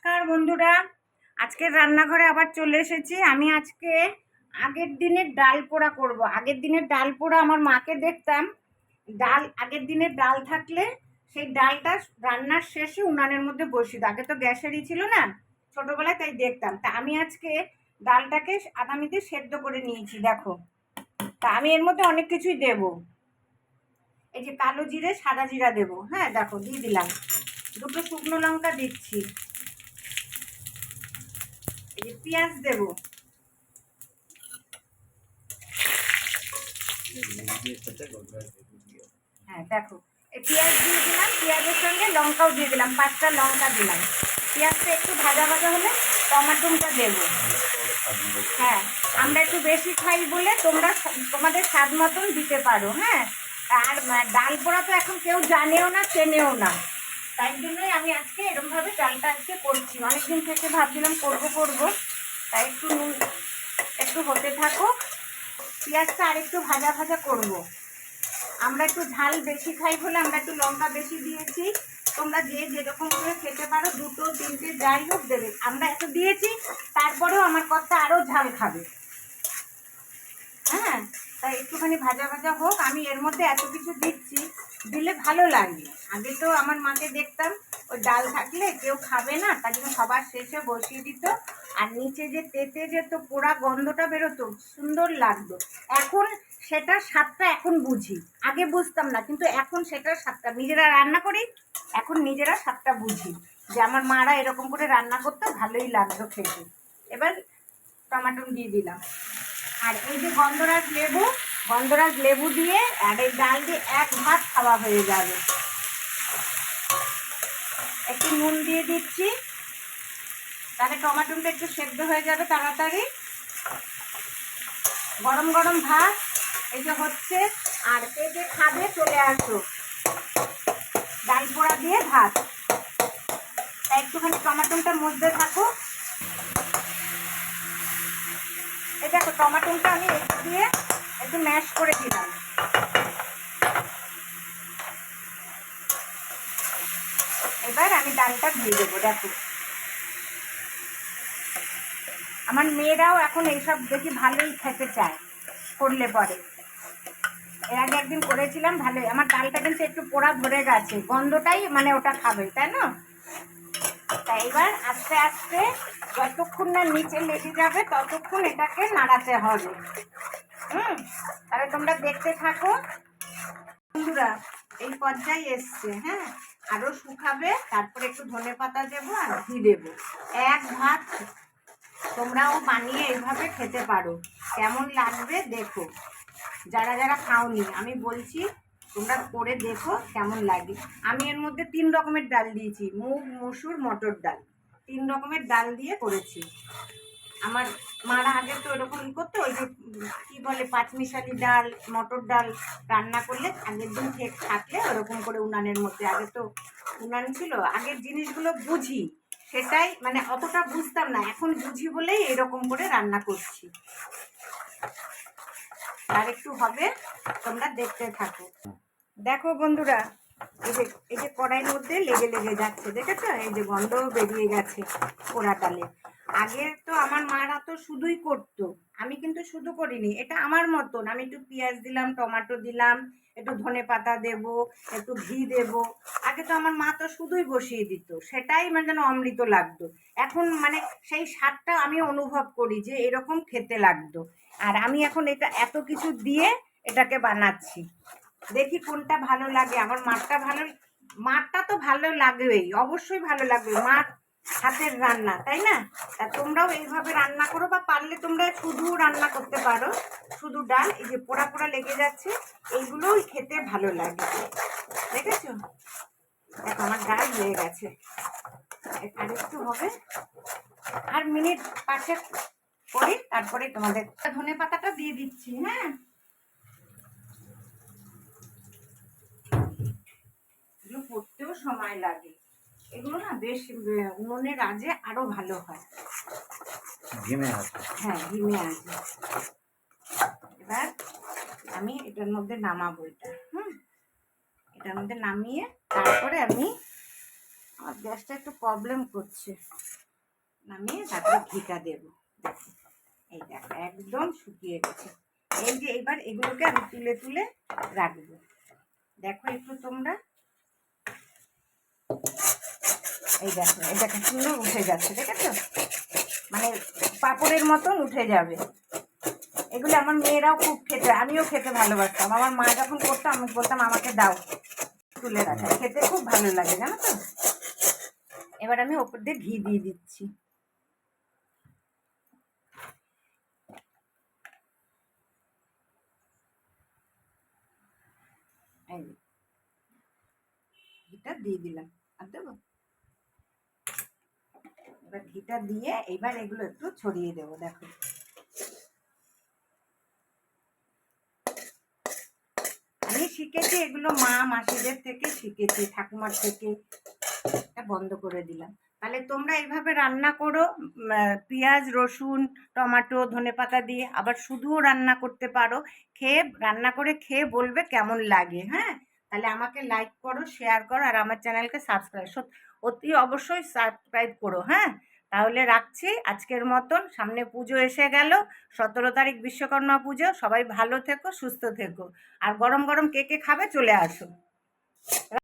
নমস্কার বন্ধুরা, আজকের রান্নাঘরে আবার চলে এসেছি। আমি আজকে আগের দিনের ডাল পোড়া করব। আগের দিনের ডাল পোড়া আমার মাকে দেখতাম, ডাল আগের দিনের ডাল থাকলে সেই ডালটা রান্নার শেষে উনানের মধ্যে বসিয়ে দিত। আগে তো গ্যাসেরই ছিল না ছোটবেলায়, তাই দেখতাম। তা আমি আজকে ডালটাকে আধা মিনিটে সেদ্ধ করে নিয়েছি, দেখো। তা আমি এর মধ্যে অনেক কিছুই দেব। এই যে কালো জিরে, সাদা জিরা দেবো। হ্যাঁ দেখো, দিয়ে দিলাম। দুটো শুকনো লঙ্কা দিচ্ছি। এই যে পেঁয়াজ দেবো। হ্যাঁ দেখো, এই পেঁয়াজ দিয়ে দিলাম, পেঁয়াজের সঙ্গে লঙ্কাও দিয়ে দিলাম, 5টা লঙ্কা দিলাম। পেঁয়াজটা একটু ভাজা ভাজা হলে টমাটোটা দেবো। হ্যাঁ, আমরা একটু বেশি খাই বলে তোমরা তোমাদের স্বাদ মতন দিতে পারো। হ্যাঁ, আর ডাল পোড়া তো এখন কেউ জানেও না, চেনেও না। তাই জন্যই আমি আজকে এরকমভাবে ডালটা আজকে করছি। অনেকদিন থেকে ভাবছিলাম করবো, তাই একটু নুন একটু হতে থাকো। পেঁয়াজটা আর একটু ভাজা ভাজা করব। আমরা একটু ঝাল বেশি খাই বলে আমরা একটু লঙ্কা বেশি দিয়েছি। তোমরা যে যেরকম করে খেতে পারো, 2, 3 যাই হোক দেবে। আমরা এত দিয়েছি, তারপরেও আমার কর্তা আরও ঝাল খাবে। হ্যাঁ, তাই একটুখানি ভাজা ভাজা হোক। আমি এর মধ্যে এত কিছু দিচ্ছি, দিলে ভালো লাগে। আগে তো আমার মাকে দেখতাম, ওই ডাল থাকলে কেউ খাবে না, তার জন্য সবার শেষে বসিয়ে দিত। আর নিচে যে তেতে যেত, পোড়া গন্ধটা বেরোতো, সুন্দর লাগতো। এখন সেটার স্বাদটা এখন বুঝি, আগে বুঝতাম না, কিন্তু এখন সেটার স্বাদটা নিজেরা রান্না করি, এখন নিজেরা স্বাদটা বুঝি যে আমার মারা এরকম করে রান্না করতে ভালোই লাগতো খেতে। এবার টমেটো দিয়ে দিলাম। আর এই যে গন্ধরাজ লেবু দিয়ে আর এই ডাল দিয়ে এক ভাত খাওয়া হয়ে যাবে। একটু নুন দিয়ে দিচ্ছি, তাহলে টমেটোটা একটু সেদ্ধ হয়ে যাবে তাড়াতাড়ি। গরম গরম ভাত এই যে হচ্ছে। আর কে কে খাবে চলে আসো, ডাল পোড়া দিয়ে ভাত। তাই একটুখানি টমেটোটা মধ্যে থাকো। এই দেখো, টমেটোটা আমি একটু দিয়ে একটু ম্যাশ করে দিলাম। এবার আমি ডালটা দিয়ে দেবো। দেখো, আমার মেয়েরাও এখন এইসব দেখি ভালোই খেতে চায় করলে পরে। এর আগে একদিন করেছিলাম, ভালোই। আমার ডালটা কিন্তু একটু পোড়া ধরে গেছে, গন্ধটাই মানে ওটা খাবে, তাই না? তাই এবার আস্তে আস্তে যতক্ষণ না নিচে লেগে যাবে ততক্ষণ এটাকে নাড়াতে হবে। তাহলে তোমরা দেখতে থাকো বন্ধুরা। এই পর্যায়ে এসছে। হ্যাঁ, আরও শুকাবে, তারপরে একটু ধনেপাতা দেবো আর ঘি দেবো। এক ভাত তোমরাও বানিয়ে এইভাবে খেতে পারো, কেমন লাগবে দেখো। যারা যারা খাওনি, আমি বলছি তোমরা করে দেখো কেমন লাগে। আমি এর মধ্যে 3 রকমের ডাল দিয়েছি, মুগ, মসুর, মটর ডাল। 3 রকমের ডাল দিয়ে করেছি। আমার মারা আগে তো এরকম করতো, ওই যে কী বলে পাঁচমিশালি ডাল, মটর ডাল রান্না করলে আগের দিন থাকলে ওরকম করে উনানের মধ্যে। আগে তো উনান ছিল, আগের জিনিসগুলো বুঝি, সেটাই মানে অতটা বুঝতাম না, এখন বুঝি বলেই এরকম করে রান্না করছি। আর একটু হবে, তোমরা দেখতে থাকো। দেখো বন্ধুরা, এই যে কড়াইয়ের মধ্যে লেগে লেগে যাচ্ছে, দেখেছো? এই যে গন্ধ বেরিয়ে গেছে পোড়া ডালে। আগে তো আমার মারা তো শুধুই করতো, আমি কিন্তু শুধু করিনি। এটা আমার মতন, আমি একটু পেঁয়াজ দিলাম, টমেটো দিলাম, একটু ধনেপাতা দেব, একটু ঘি দেব। আগে তো আমার মা তো শুধুই বসিয়ে দিত, সেটাই মানে যেন অমৃত লাগতো। এখন মানে সেই স্বাদটা আমি অনুভব করি যে এরকম খেতে লাগতো। আর আমি এখন এটা এত কিছু দিয়ে এটাকে বানাচ্ছি, দেখি কোনটা ভালো লাগে। আমার মারটা তো ভালো লাগবেই, অবশ্যই ভালো লাগবে, মার হাতের রান্না, তাই না? তা তোমরাও এইভাবে রান্না করো, বা পারলে তোমরা শুধু রান্না করতে পারো, শুধু ডাল। এই যে পোড়া পোড়া লেগে যাচ্ছে, এইগুলোই খেতে ভালো লাগে, দেখেছো? দেখো আমার ডাল হয়ে গেছে, আর একটু হবে, আর মিনিট 5 করি, তারপরে তোমাদের ধনে পাতাটা দিয়ে দিচ্ছি। হ্যাঁ, এগুলো করতেও সময় লাগে, এগুলো না বেশ উনুনের আজে আরো ভালো হয়। হ্যাঁ, ঘিমে আসে। এবার আমি এটার মধ্যে নামাবো, এটার মধ্যে নামিয়ে তারপরে আমি আমার গ্যাসটা একটু প্রবলেম করছে। নামিয়ে তারপরে ঘিটা দেবো। দেখো এই দেখো একদম শুকিয়ে গেছে। এই যে এবার এগুলোকে আমি তুলে তুলে রাখবো। দেখো একটু তোমরা, এই দেখো সুন্দর উঠে যাচ্ছে, দেখেছো? মানে পাঁপড়ের মতন উঠে যাবে। এগুলো আমার মেয়েরাও খুব খেতে, আমিও খেতে ভালোবাসতাম। আমার মা যখন করতো আমি বলতাম আমাকে দাও তুলে রাখা, খেতে খুব ভালো লাগে জানো তো। এবার আমি ওপর দিয়ে ঘি দিয়ে দিচ্ছি। এই ঘিটা দিয়ে দিলাম, আর দেবো? এবার ঘিটা দিয়ে এইবার এগুলো একটু ছড়িয়ে দেবো। দেখো আমি শিখেছি এগুলো মা মাসিদের থেকে শিখেছি, ঠাকুমার থেকে। এটা বন্ধ করে দিলাম। তাহলে তোমরা এইভাবে রান্না করো, পেঁয়াজ রসুন টমেটো ধনেপাতা দিয়ে, আবার শুধুও রান্না করতে পারো। খেয়ে রান্না করে খেয়ে বলবে কেমন লাগে। হ্যাঁ, তাহলে আমাকে লাইক করো, শেয়ার করো, আর আমার চ্যানেলকে সাবস্ক্রাইব অতি অবশ্যই সাবস্ক্রাইব করো। হ্যাঁ, তাহলে রাখছি আজকের মতন। সামনে পুজো এসে গেল, 17 তারিখ বিশ্বকর্মা পুজো। সবাই ভালো থেকো, সুস্থ থেকো, আর গরম গরম কে কে খাবে চলে আসো।